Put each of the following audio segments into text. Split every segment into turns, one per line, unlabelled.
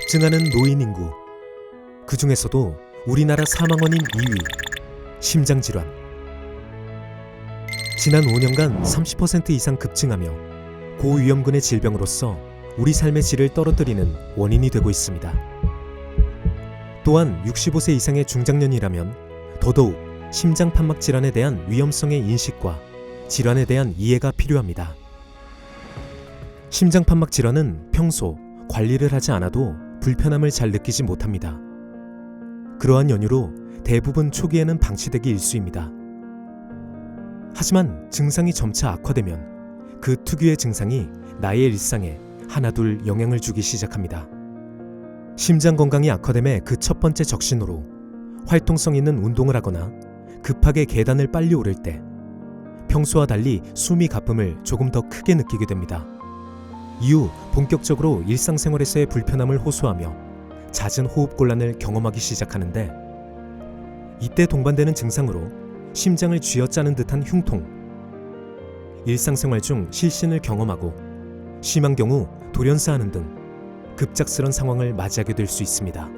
급증하는 노인 인구, 그 중에서도 우리나라 사망 원인 2위, 심장질환. 지난 5년간 30% 이상 급증하며 고위험군의 질병으로서 우리 삶의 질을 떨어뜨리는 원인이 되고 있습니다. 또한 65세 이상의 중장년이라면 더더욱 심장판막 질환에 대한 위험성의 인식과 질환에 대한 이해가 필요합니다. 심장판막 질환은 평소 관리를 하지 않아도 불편함을 잘 느끼지 못합니다. 그러한 연유로 대부분 초기에는 방치되기 일쑤입니다. 하지만 증상이 점차 악화되면 그 특유의 증상이 나의 일상에 하나둘 영향을 주기 시작합니다. 심장 건강이 악화됨의 그 첫 번째 적신호로 활동성 있는 운동을 하거나 급하게 계단을 빨리 오를 때 평소와 달리 숨이 가쁨을 조금 더 크게 느끼게 됩니다. 이후 본격적으로 일상생활에서의 불편함을 호소하며 잦은 호흡곤란을 경험하기 시작하는데, 이때 동반되는 증상으로 심장을 쥐어짜는 듯한 흉통, 일상생활 중 실신을 경험하고 심한 경우 돌연사하는 등 급작스런 상황을 맞이하게 될 수 있습니다.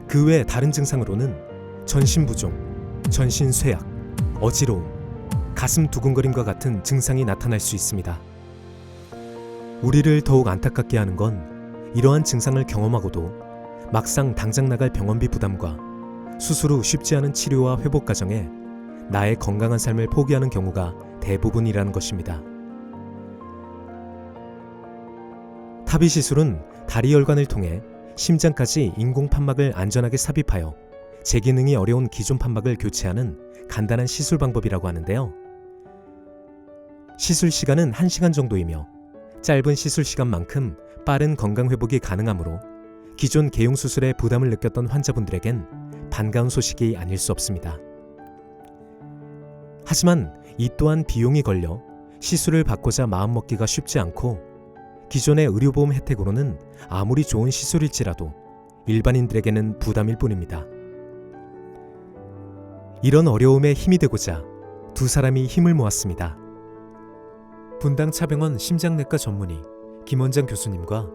그 외 다른 증상으로는 전신부종, 전신쇠약, 어지러움, 가슴 두근거림과 같은 증상이 나타날 수 있습니다. 우리를 더욱 안타깝게 하는 건 이러한 증상을 경험하고도 막상 당장 나갈 병원비 부담과 수술 후 쉽지 않은 치료와 회복 과정에 나의 건강한 삶을 포기하는 경우가 대부분이라는 것입니다. 타비 시술은 다리 혈관을 통해 심장까지 인공 판막을 안전하게 삽입하여 재기능이 어려운 기존 판막을 교체하는 간단한 시술 방법이라고 하는데요. 시술 시간은 1시간 정도이며 짧은 시술 시간만큼 빠른 건강 회복이 가능하므로 기존 개용 수술에 부담을 느꼈던 환자분들에겐 반가운 소식이 아닐 수 없습니다. 하지만 이 또한 비용이 걸려 시술을 받고자 마음먹기가 쉽지 않고, 기존의 의료보험 혜택으로는 아무리 좋은 시술일지라도 일반인들에게는 부담일 뿐입니다. 이런 어려움에 힘이 되고자 두 사람이 힘을 모았습니다. 분당차병원 심장내과 전문의 김원장 교수님과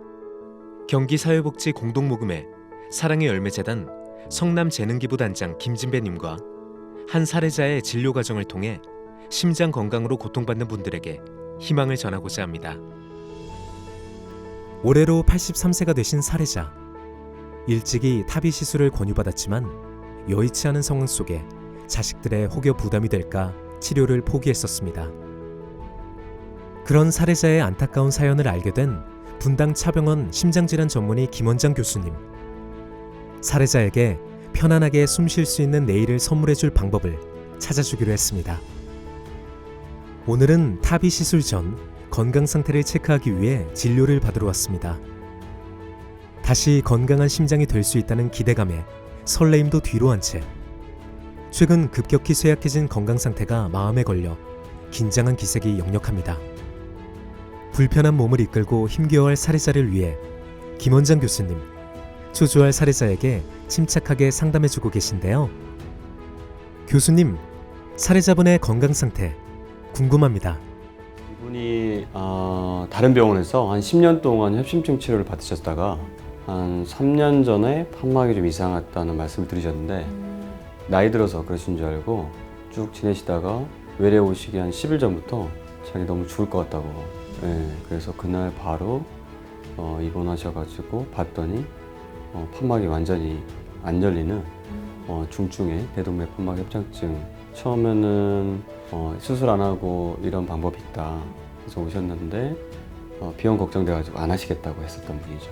경기사회복지 공동모금회 사랑의 열매재단 성남재능기부단장 김진배님과 한 사례자의 진료 과정을 통해 심장 건강으로 고통받는 분들에게 희망을 전하고자 합니다. 올해로 83세가 되신 사례자. 일찍이 타비 시술을 권유받았지만 여의치 않은 상황 속에 자식들의 혹여 부담이 될까 치료를 포기했었습니다. 그런 사례자의 안타까운 사연을 알게 된 분당차병원 심장질환 전문의 김원장 교수님. 사례자에게 편안하게 숨 쉴 수 있는 내일을 선물해줄 방법을 찾아주기로 했습니다. 오늘은 타비 시술 전 건강 상태를 체크하기 위해 진료를 받으러 왔습니다. 다시 건강한 심장이 될 수 있다는 기대감에 설레임도 뒤로 한 채 최근 급격히 쇠약해진 건강 상태가 마음에 걸려 긴장한 기색이 역력합니다. 불편한 몸을 이끌고 힘겨워할 사례자를 위해 김원장 교수님, 초조할 사례자에게 침착하게 상담해주고 계신데요. 교수님, 사례자분의 건강 상태 궁금합니다.
이분이 다른 병원에서 한 10년 동안 협심증 치료를 받으셨다가 한 3년 전에 판막이 좀 이상했다는 말씀을 드리셨는데, 나이 들어서 그러신 줄 알고 쭉 지내시다가 외래 오시기 한 10일 전부터 자기 너무 죽을 것 같다고, 그래서 그날 바로 입원하셔가지고 봤더니 판막이 완전히 안 열리는 중증의 대동맥 판막 협착증. 처음에는 수술 안 하고 이런 방법이 있다 그래서 오셨는데 비용 걱정돼가지고 안 하시겠다고 했었던 분이죠.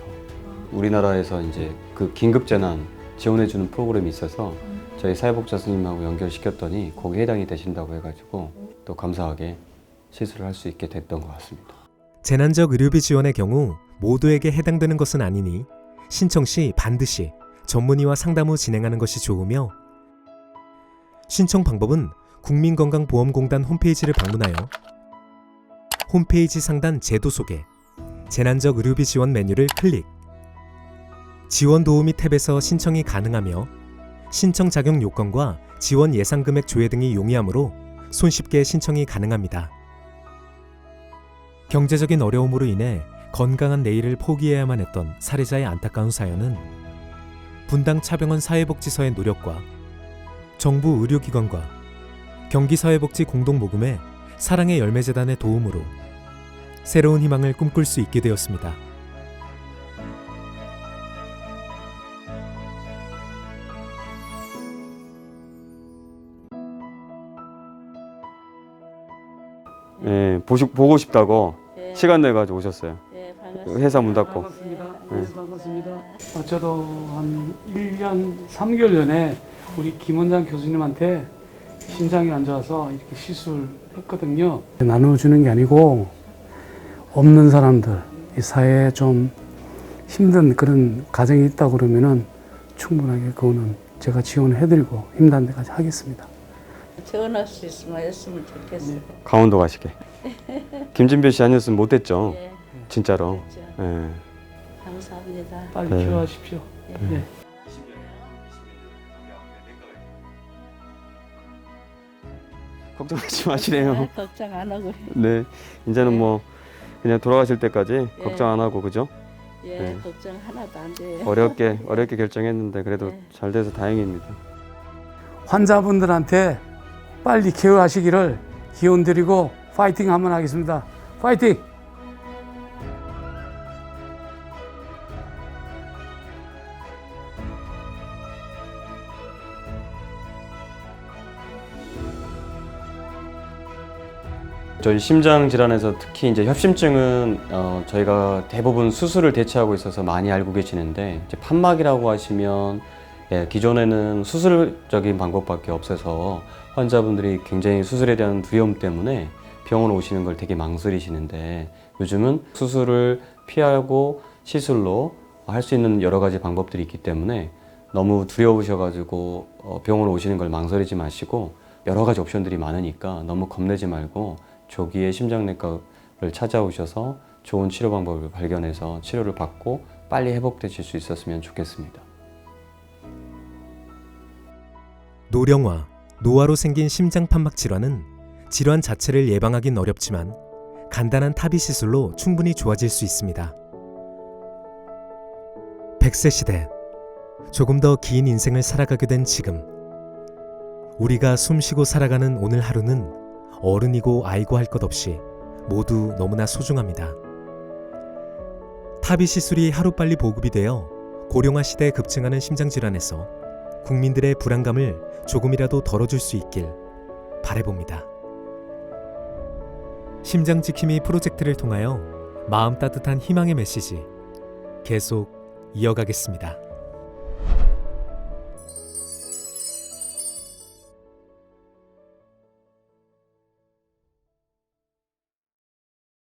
우리나라에서 이제 그 긴급재난 지원해주는 프로그램이 있어서 저희 사회복지사 선생님하고 연결시켰더니 거기에 해당이 되신다고 해가지고 또 감사하게 시술을 할 수 있게 됐던 것 같습니다.
재난적 의료비 지원의 경우 모두에게 해당되는 것은 아니니 신청 시 반드시 전문의와 상담 후 진행하는 것이 좋으며, 신청 방법은 국민건강보험공단 홈페이지를 방문하여 홈페이지 상단 제도 소개, 재난적 의료비 지원 메뉴를 클릭, 지원 도우미 탭에서 신청이 가능하며 신청 자격 요건과 지원 예상 금액 조회 등이 용이하므로 손쉽게 신청이 가능합니다. 경제적인 어려움으로 인해 건강한 내일을 포기해야만 했던 살해자의 안타까운 사연은 분당 차병원 사회복지서의 노력과 정부 의료기관과 경기사회복지 공동모금의 사랑의 열매재단의 도움으로 새로운 희망을 꿈꿀 수 있게 되었습니다.
예, 보고 싶다고
예.
시간 내가지고 오셨어요.
예, 반갑습니다.
회사 문 닫고.
반갑습니다.
예.
네, 반갑습니다. 저도 한 1년 3개월 전에 우리 김 원장 교수님한테 심장이 안 좋아서 이렇게 시술했거든요. 나눠주는 게 아니고 없는 사람들, 이 사회에 좀 힘든 그런 가정이 있다고 그러면은 충분하게 그거는 제가 지원해드리고 힘든 데까지 하겠습니다.
태어날 수 있으면 했으면 좋겠어요.
강원도 가시게. 김진표 씨 아니었으면 못했죠.
예,
진짜로.
그렇죠.
예.
감사합니다.
빨리
네.
치료하십시오. 네.
걱정하지 마시래요.
아, 걱정 안 하고.
네, 이제는
네.
뭐 그냥 돌아가실 때까지
예.
걱정 안 하고 그죠?
예,
네.
걱정 하나도 안 돼요.
어렵게 결정했는데 그래도
네.
잘 돼서 다행입니다.
환자분들한테 빨리 케어하시기를 기원드리고 파이팅 한번 하겠습니다. 파이팅!
저희 심장 질환에서 특히 이제 협심증은 저희가 대부분 수술을 대체하고 있어서 많이 알고 계시는데 이제 판막이라고 하시면 기존에는 수술적인 방법밖에 없어서 환자분들이 굉장히 수술에 대한 두려움 때문에 병원 오시는 걸 되게 망설이시는데 요즘은 수술을 피하고 시술로 할 수 있는 여러 가지 방법들이 있기 때문에 너무 두려우셔가지고 병원 오시는 걸 망설이지 마시고 여러 가지 옵션들이 많으니까 너무 겁내지 말고 조기에 심장내과를 찾아오셔서 좋은 치료 방법을 발견해서 치료를 받고 빨리 회복되실 수 있었으면 좋겠습니다.
노령화, 노화로 생긴 심장 판막 질환은 질환 자체를 예방하긴 어렵지만 간단한 타비 시술로 충분히 좋아질 수 있습니다. 100세 시대, 조금 더 긴 인생을 살아가게 된 지금, 우리가 숨쉬고 살아가는 오늘 하루는 어른이고 아이고 할 것 없이 모두 너무나 소중합니다. 타비 시술이 하루빨리 보급이 되어 고령화 시대에 급증하는 심장질환에서 국민들의 불안감을 조금이라도 덜어줄 수 있길 바라봅니다. 심장지킴이 프로젝트를 통하여 마음 따뜻한 희망의 메시지 계속 이어가겠습니다.